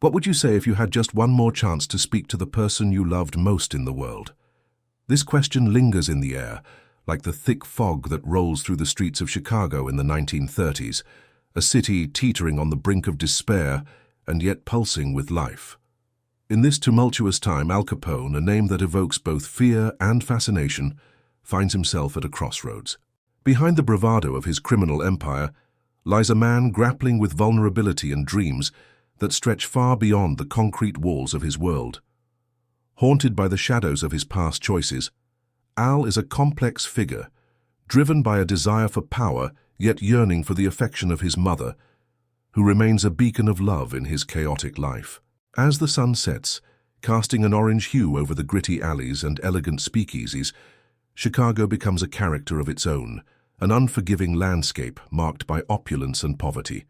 What would you say if you had just one more chance to speak to the person you loved most in the world? This question lingers in the air, like the thick fog that rolls through the streets of Chicago in the 1930s, a city teetering on the brink of despair and yet pulsing with life. In this tumultuous time, Al Capone, a name that evokes both fear and fascination, finds himself at a crossroads. Behind the bravado of his criminal empire lies a man grappling with vulnerability and dreams that stretch far beyond the concrete walls of his world. Haunted by the shadows of his past choices, Al is a complex figure, driven by a desire for power yet yearning for the affection of his mother, who remains a beacon of love in his chaotic life. As the sun sets, casting an orange hue over the gritty alleys and elegant speakeasies, Chicago becomes a character of its own, an unforgiving landscape marked by opulence and poverty.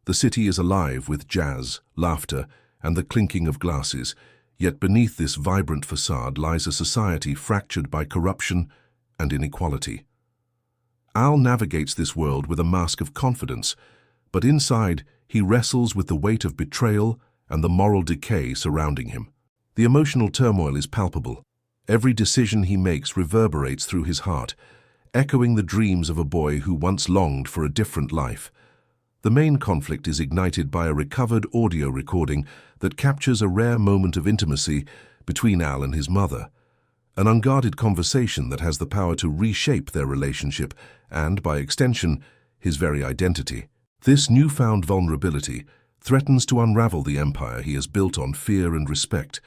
The city is alive with jazz, laughter, and the clinking of glasses, yet beneath this vibrant facade lies a society fractured by corruption and inequality. Al navigates this world with a mask of confidence, but inside he wrestles with the weight of betrayal and the moral decay surrounding him. The emotional turmoil is palpable. Every decision he makes reverberates through his heart, echoing the dreams of a boy who once longed for a different life. The main conflict is ignited by a recovered audio recording that captures a rare moment of intimacy between Al and his mother, an unguarded conversation that has the power to reshape their relationship and, by extension, his very identity. This newfound vulnerability threatens to unravel the empire he has built on fear and respect,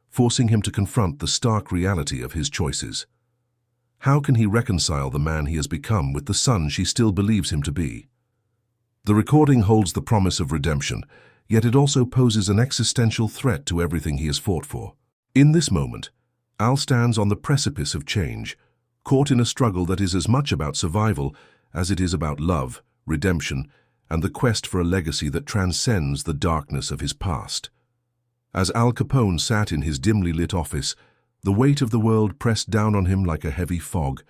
forcing him to confront the stark reality of his choices. How can he reconcile the man he has become with the son she still believes him to be? The recording holds the promise of redemption, yet it also poses an existential threat to everything he has fought for. In this moment, Al stands on the precipice of change, caught in a struggle that is as much about survival as it is about love, redemption, and the quest for a legacy that transcends the darkness of his past. As Al Capone sat in his dimly lit office, the weight of the world pressed down on him like a heavy fog.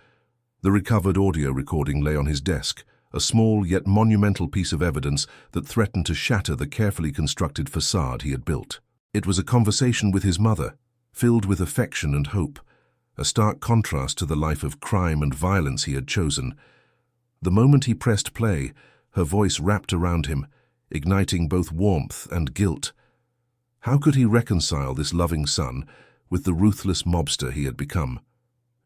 The recovered audio recording lay on his desk, a small yet monumental piece of evidence that threatened to shatter the carefully constructed facade he had built. It was a conversation with his mother, filled with affection and hope, a stark contrast to the life of crime and violence he had chosen. The moment he pressed play, her voice wrapped around him, igniting both warmth and guilt. How could he reconcile this loving son with the ruthless mobster he had become?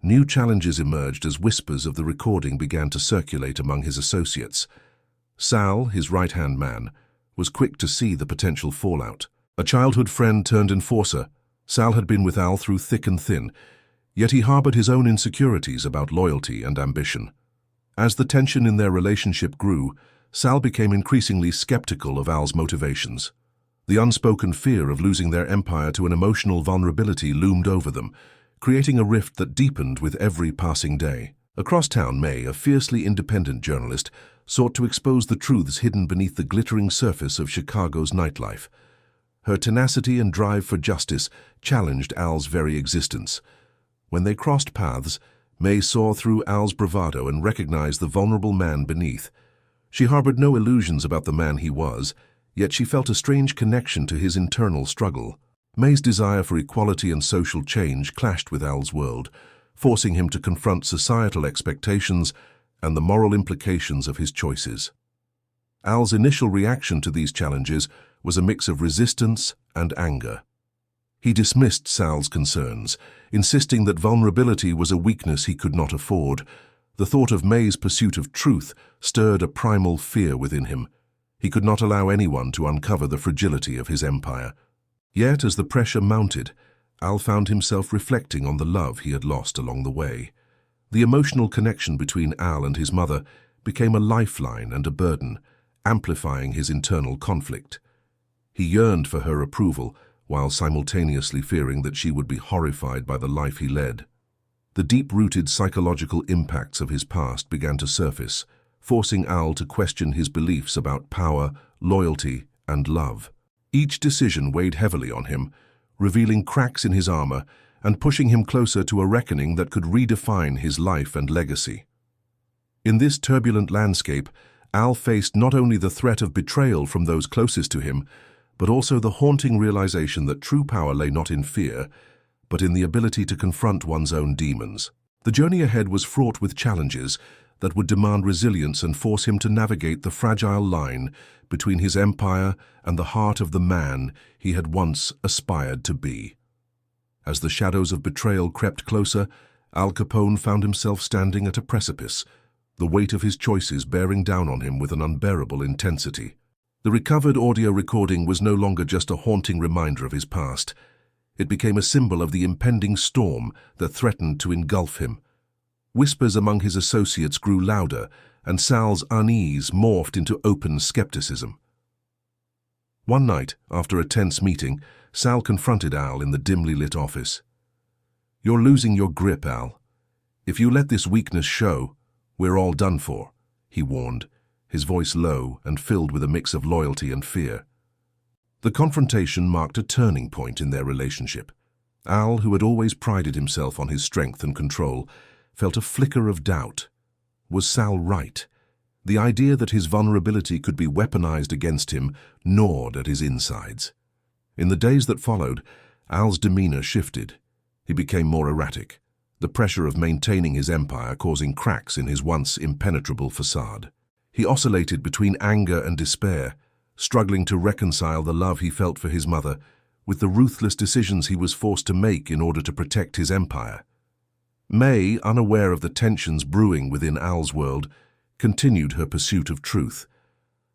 New challenges emerged as whispers of the recording began to circulate among his associates. Sal, his right-hand man, was quick to see the potential fallout. A childhood friend turned enforcer, Sal had been with Al through thick and thin, yet he harbored his own insecurities about loyalty and ambition. As the tension in their relationship grew, Sal became increasingly skeptical of Al's motivations. The unspoken fear of losing their empire to an emotional vulnerability loomed over them, creating a rift that deepened with every passing day. Across town, May, a fiercely independent journalist, sought to expose the truths hidden beneath the glittering surface of Chicago's nightlife. Her tenacity and drive for justice challenged Al's very existence. When they crossed paths, May saw through Al's bravado and recognized the vulnerable man beneath. She harbored no illusions about the man he was, yet she felt a strange connection to his internal struggle. May's desire for equality and social change clashed with Al's world, forcing him to confront societal expectations and the moral implications of his choices. Al's initial reaction to these challenges was a mix of resistance and anger. He dismissed Sal's concerns, insisting that vulnerability was a weakness he could not afford. The thought of May's pursuit of truth stirred a primal fear within him. He could not allow anyone to uncover the fragility of his empire. Yet, as the pressure mounted, Al found himself reflecting on the love he had lost along the way. The emotional connection between Al and his mother became a lifeline and a burden, amplifying his internal conflict. He yearned for her approval, while simultaneously fearing that she would be horrified by the life he led. The deep-rooted psychological impacts of his past began to surface, forcing Al to question his beliefs about power, loyalty, and love. Each decision weighed heavily on him, revealing cracks in his armor and pushing him closer to a reckoning that could redefine his life and legacy. In this turbulent landscape, Al faced not only the threat of betrayal from those closest to him, but also the haunting realization that true power lay not in fear, but in the ability to confront one's own demons. The journey ahead was fraught with challenges that would demand resilience and force him to navigate the fragile line between his empire and the heart of the man he had once aspired to be. As the shadows of betrayal crept closer, Al Capone found himself standing at a precipice, the weight of his choices bearing down on him with an unbearable intensity. The recovered audio recording was no longer just a haunting reminder of his past. It became a symbol of the impending storm that threatened to engulf him. Whispers among his associates grew louder, and Sal's unease morphed into open skepticism. One night, after a tense meeting, Sal confronted Al in the dimly lit office. "You're losing your grip, Al. If you let this weakness show, we're all done for," he warned, his voice low and filled with a mix of loyalty and fear. The confrontation marked a turning point in their relationship. Al, who had always prided himself on his strength and control, felt a flicker of doubt. Was Sal right? The idea that his vulnerability could be weaponized against him gnawed at his insides. In the days that followed, Al's demeanor shifted. He became more erratic, the pressure of maintaining his empire causing cracks in his once impenetrable facade. He oscillated between anger and despair, struggling to reconcile the love he felt for his mother with the ruthless decisions he was forced to make in order to protect his empire. May, unaware of the tensions brewing within Al's world, continued her pursuit of truth.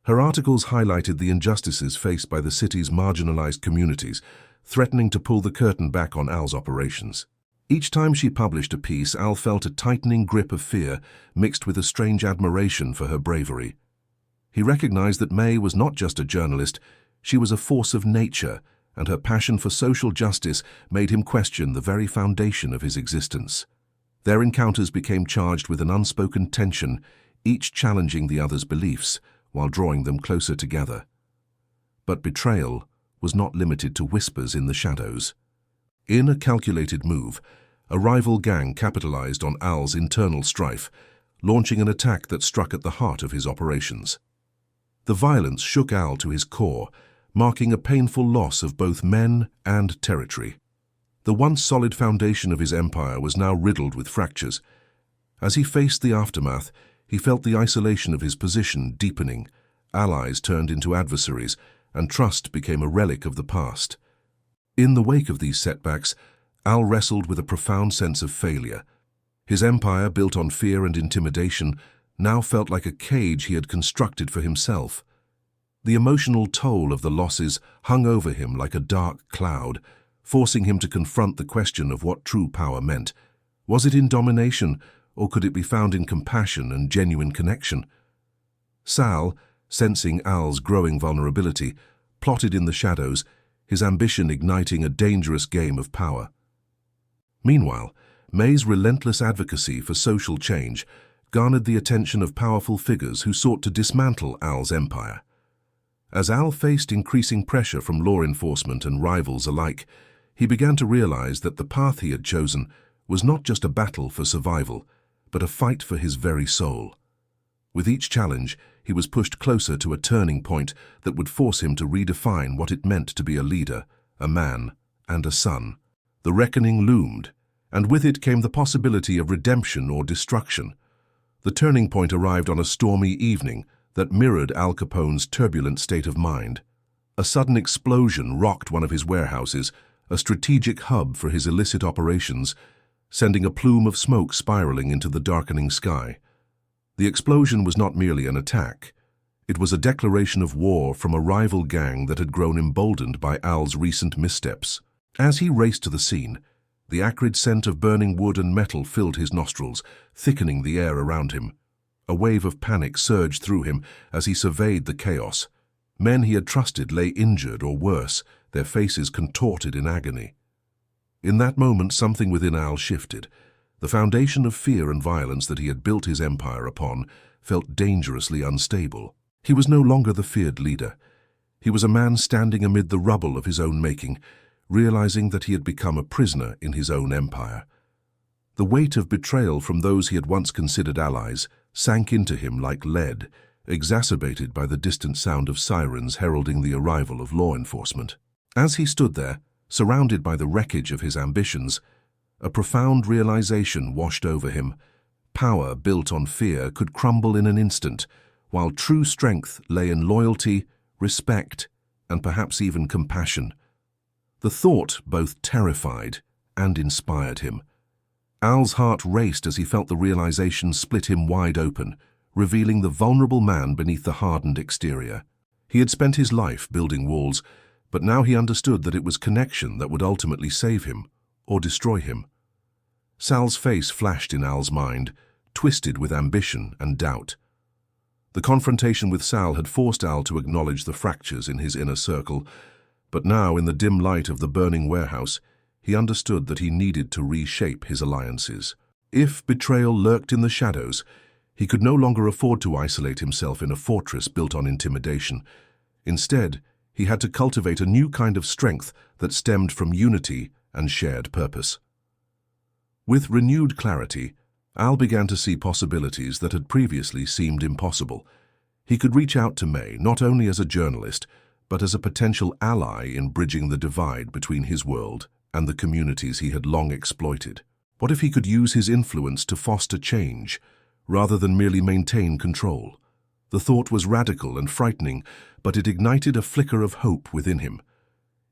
Her articles highlighted the injustices faced by the city's marginalized communities, threatening to pull the curtain back on Al's operations. Each time she published a piece, Al felt a tightening grip of fear mixed with a strange admiration for her bravery. He recognized that May was not just a journalist, she was a force of nature, and her passion for social justice made him question the very foundation of his existence. Their encounters became charged with an unspoken tension, each challenging the other's beliefs while drawing them closer together. But betrayal was not limited to whispers in the shadows. In a calculated move, a rival gang capitalized on Al's internal strife, launching an attack that struck at the heart of his operations. The violence shook Al to his core, marking a painful loss of both men and territory. The once solid foundation of his empire was now riddled with fractures. As he faced the aftermath, he felt the isolation of his position deepening. Allies turned into adversaries, and trust became a relic of the past. In the wake of these setbacks, Al wrestled with a profound sense of failure. His empire, built on fear and intimidation, now felt like a cage he had constructed for himself. The emotional toll of the losses hung over him like a dark cloud, forcing him to confront the question of what true power meant. Was it in domination, or could it be found in compassion and genuine connection? Sal, sensing Al's growing vulnerability, plotted in the shadows, his ambition igniting a dangerous game of power. Meanwhile, May's relentless advocacy for social change garnered the attention of powerful figures who sought to dismantle Al's empire. As Al faced increasing pressure from law enforcement and rivals alike, he began to realize that the path he had chosen was not just a battle for survival, but a fight for his very soul. With each challenge, he was pushed closer to a turning point that would force him to redefine what it meant to be a leader, a man, and a son. The reckoning loomed, and with it came the possibility of redemption or destruction. The turning point arrived on a stormy evening that mirrored Al Capone's turbulent state of mind. A sudden explosion rocked one of his warehouses, a strategic hub for his illicit operations, sending a plume of smoke spiraling into the darkening sky. The explosion was not merely an attack. It was a declaration of war from a rival gang that had grown emboldened by Al's recent missteps. As he raced to the scene, the acrid scent of burning wood and metal filled his nostrils, thickening the air around him. A wave of panic surged through him as he surveyed the chaos. Men he had trusted lay injured or worse, their faces contorted in agony. In that moment, something within Al shifted. The foundation of fear and violence that he had built his empire upon felt dangerously unstable. He was no longer the feared leader. He was a man standing amid the rubble of his own making, realizing that he had become a prisoner in his own empire. The weight of betrayal from those he had once considered allies sank into him like lead exacerbated by the distant sound of sirens heralding the arrival of law enforcement. As he stood there, surrounded by the wreckage of his ambitions, a profound realization washed over him. Power built on fear could crumble in an instant, while true strength lay in loyalty, respect, and perhaps even compassion. The thought both terrified and inspired him. Al's heart raced as he felt the realization split him wide open, revealing the vulnerable man beneath the hardened exterior. He had spent his life building walls, but now he understood that it was connection that would ultimately save him or destroy him. Sal's face flashed in Al's mind, twisted with ambition and doubt. The confrontation with Sal had forced Al to acknowledge the fractures in his inner circle, but now, in the dim light of the burning warehouse, he understood that he needed to reshape his alliances. If betrayal lurked in the shadows, he could no longer afford to isolate himself in a fortress built on intimidation. Instead, he had to cultivate a new kind of strength that stemmed from unity and shared purpose. With renewed clarity, Al began to see possibilities that had previously seemed impossible. He could reach out to May not only as a journalist, but as a potential ally in bridging the divide between his world and the communities he had long exploited. What if he could use his influence to foster change, rather than merely maintain control? The thought was radical and frightening, but it ignited a flicker of hope within him.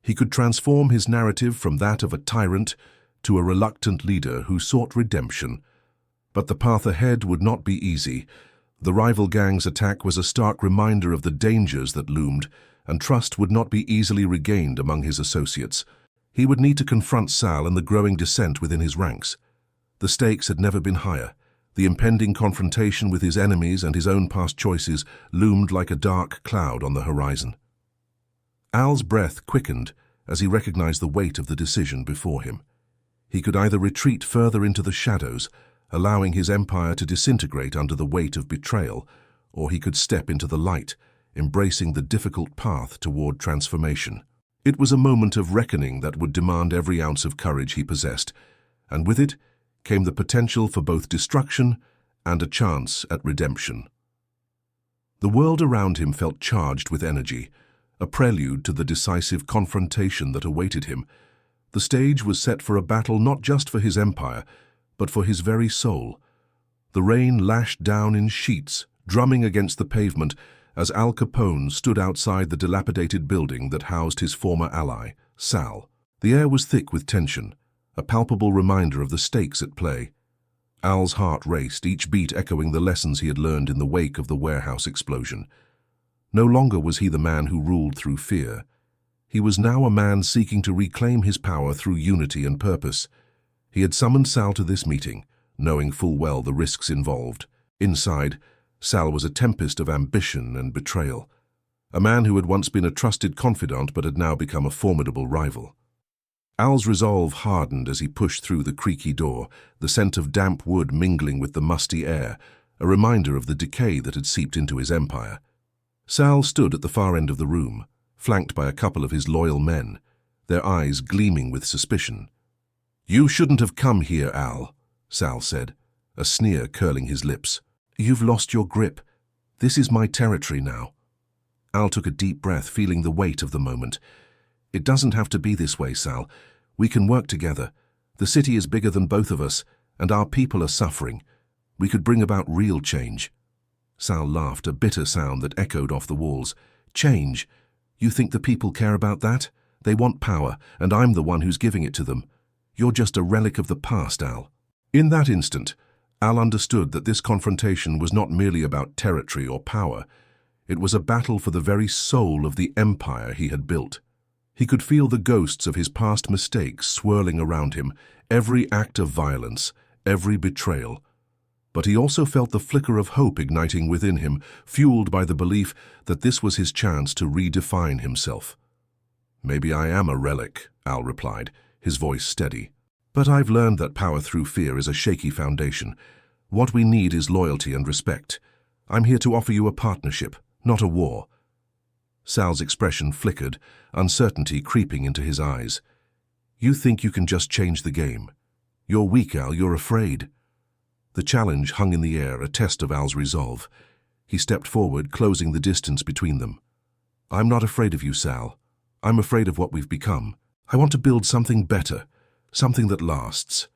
He could transform his narrative from that of a tyrant to a reluctant leader who sought redemption. But the path ahead would not be easy. The rival gang's attack was a stark reminder of the dangers that loomed, and trust would not be easily regained among his associates. He would need to confront Sal and the growing dissent within his ranks. The stakes had never been higher. The impending confrontation with his enemies and his own past choices loomed like a dark cloud on the horizon. Al's breath quickened as he recognized the weight of the decision before him. He could either retreat further into the shadows, allowing his empire to disintegrate under the weight of betrayal, or he could step into the light, embracing the difficult path toward transformation. It was a moment of reckoning that would demand every ounce of courage he possessed, and with it came the potential for both destruction and a chance at redemption. The world around him felt charged with energy, a prelude to the decisive confrontation that awaited him. The stage was set for a battle not just for his empire, but for his very soul. The rain lashed down in sheets, drumming against the pavement as Al Capone stood outside the dilapidated building that housed his former ally, Sal. The air was thick with tension, a palpable reminder of the stakes at play. Al's heart raced, each beat echoing the lessons he had learned in the wake of the warehouse explosion. No longer was he the man who ruled through fear. He was now a man seeking to reclaim his power through unity and purpose. He had summoned Sal to this meeting, knowing full well the risks involved. Inside, Sal was a tempest of ambition and betrayal, a man who had once been a trusted confidant but had now become a formidable rival. Al's resolve hardened as he pushed through the creaky door, the scent of damp wood mingling with the musty air, a reminder of the decay that had seeped into his empire. Sal stood at the far end of the room, flanked by a couple of his loyal men, their eyes gleaming with suspicion. "You shouldn't have come here, Al," Sal said, a sneer curling his lips. "You've lost your grip. This is my territory now." Al took a deep breath, feeling the weight of the moment. "It doesn't have to be this way, Sal. We can work together. The city is bigger than both of us, and our people are suffering. We could bring about real change." Sal laughed, a bitter sound that echoed off the walls. "Change? You think the people care about that? They want power, and I'm the one who's giving it to them. You're just a relic of the past, Al." In that instant, Al understood that this confrontation was not merely about territory or power. It was a battle for the very soul of the empire he had built. He could feel the ghosts of his past mistakes swirling around him, every act of violence, every betrayal. But he also felt the flicker of hope igniting within him, fueled by the belief that this was his chance to redefine himself. "Maybe I am a relic," Al replied, his voice steady. "But I've learned that power through fear is a shaky foundation. What we need is loyalty and respect. I'm here to offer you a partnership, not a war." Sal's expression flickered, uncertainty creeping into his eyes. "You think you can just change the game? You're weak, Al, you're afraid." The challenge hung in the air, a test of Al's resolve. He stepped forward, closing the distance between them. "I'm not afraid of you, Sal. I'm afraid of what we've become. I want to build something better, something that lasts."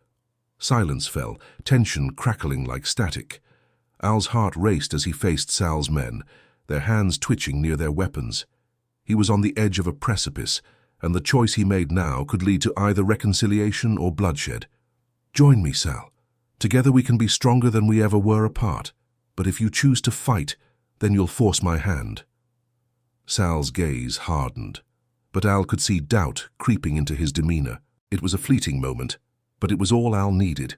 Silence fell, tension crackling like static. Al's heart raced as he faced Sal's men, their hands twitching near their weapons. He was on the edge of a precipice, and the choice he made now could lead to either reconciliation or bloodshed. "Join me, Sal. Together we can be stronger than we ever were apart. But if you choose to fight, then you'll force my hand." Sal's gaze hardened, but Al could see doubt creeping into his demeanor. It was a fleeting moment, but it was all Al needed.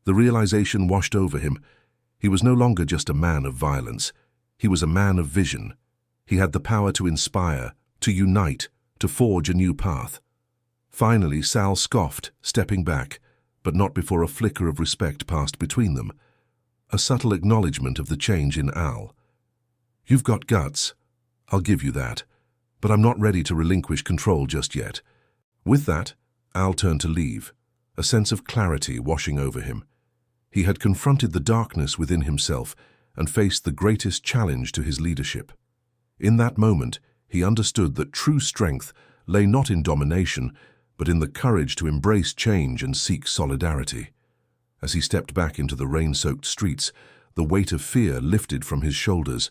The realization washed over him. He was no longer just a man of violence. He was a man of vision. He had the power to inspire, to unite, to forge a new path. Finally, Sal scoffed, stepping back, but not before a flicker of respect passed between them. A subtle acknowledgement of the change in Al. "You've got guts. I'll give you that. But I'm not ready to relinquish control just yet." With that, Al turned to leave, a sense of clarity washing over him. He had confronted the darkness within himself and faced the greatest challenge to his leadership. In that moment, he understood that true strength lay not in domination, but in the courage to embrace change and seek solidarity. As he stepped back into the rain-soaked streets, the weight of fear lifted from his shoulders.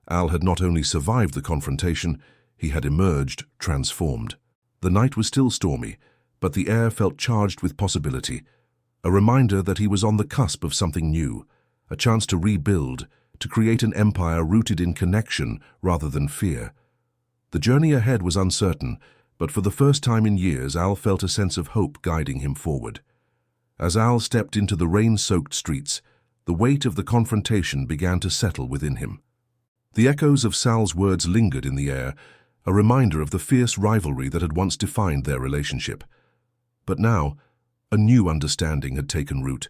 Al had not only survived the confrontation, he had emerged transformed. The night was still stormy, but the air felt charged with possibility, a reminder that he was on the cusp of something new, a chance to rebuild, to create an empire rooted in connection rather than fear. The journey ahead was uncertain, but for the first time in years, Al felt a sense of hope guiding him forward. As Al stepped into the rain-soaked streets, the weight of the confrontation began to settle within him. The echoes of Sal's words lingered in the air, a reminder of the fierce rivalry that had once defined their relationship. But now, a new understanding had taken root.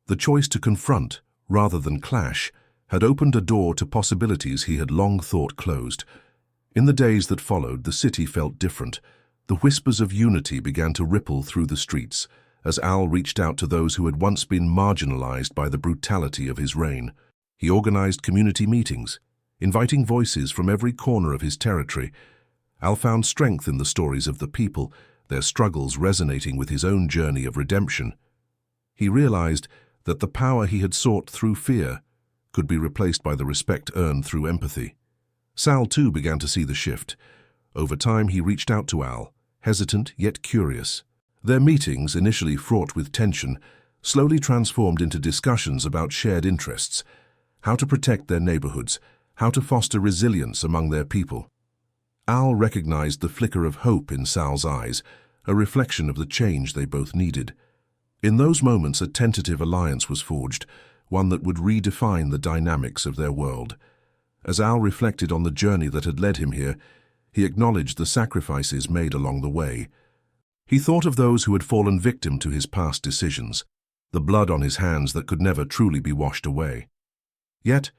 The choice to confront, rather than clash, had opened a door to possibilities he had long thought closed. In the days that followed, the city felt different. The whispers of unity began to ripple through the streets, as Al reached out to those who had once been marginalized by the brutality of his reign. He organized community meetings, inviting voices from every corner of his territory. Al found strength in the stories of the people, their struggles resonating with his own journey of redemption. He realized that the power he had sought through fear could be replaced by the respect earned through empathy. Sal too began to see the shift. Over time he reached out to Al, hesitant yet curious. Their meetings, initially fraught with tension, slowly transformed into discussions about shared interests, how to protect their neighborhoods, how to foster resilience among their people. Al recognized the flicker of hope in Sal's eyes, a reflection of the change they both needed. In those moments, a tentative alliance was forged, one that would redefine the dynamics of their world. As Al reflected on the journey that had led him here, he acknowledged the sacrifices made along the way. He thought of those who had fallen victim to his past decisions, the blood on his hands that could never truly be washed away. Yet,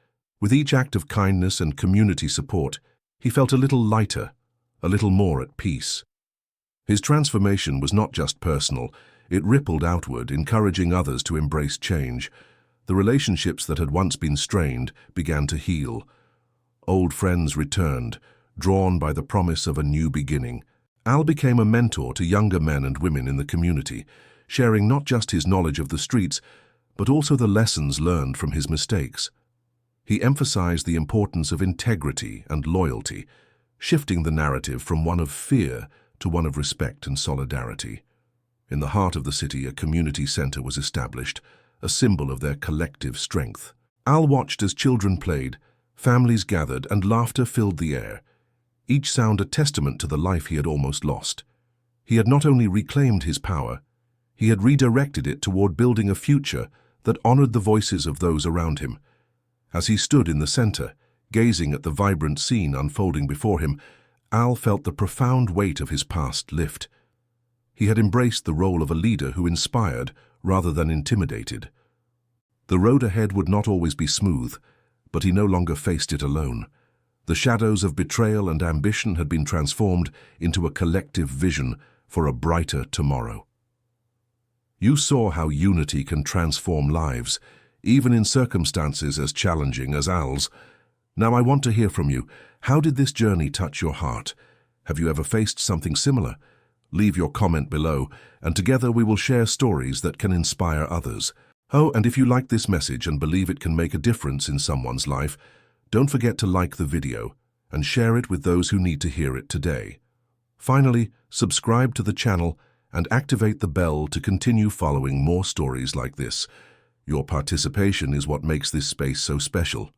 with each act of kindness and community support, he felt a little lighter, a little more at peace. His transformation was not just personal, it rippled outward, encouraging others to embrace change. The relationships that had once been strained began to heal. Old friends returned, drawn by the promise of a new beginning. Al became a mentor to younger men and women in the community, sharing not just his knowledge of the streets, but also the lessons learned from his mistakes. He emphasized the importance of integrity and loyalty, shifting the narrative from one of fear to one of respect and solidarity. In the heart of the city, a community center was established, a symbol of their collective strength. Al watched as children played, families gathered, and laughter filled the air, each sound a testament to the life he had almost lost. He had not only reclaimed his power, he had redirected it toward building a future that honored the voices of those around him. As he stood in the center, gazing at the vibrant scene unfolding before him, Al felt the profound weight of his past lift. He had embraced the role of a leader who inspired rather than intimidated. The road ahead would not always be smooth, but he no longer faced it alone. The shadows of betrayal and ambition had been transformed into a collective vision for a brighter tomorrow. You saw how unity can transform lives, even in circumstances as challenging as Al's. Now I want to hear from you. How did this journey touch your heart? Have you ever faced something similar? Leave your comment below, and together we will share stories that can inspire others. Oh, and if you like this message and believe it can make a difference in someone's life, don't forget to like the video and share it with those who need to hear it today. Finally, subscribe to the channel and activate the bell to continue following more stories like this. Your participation is what makes this space so special.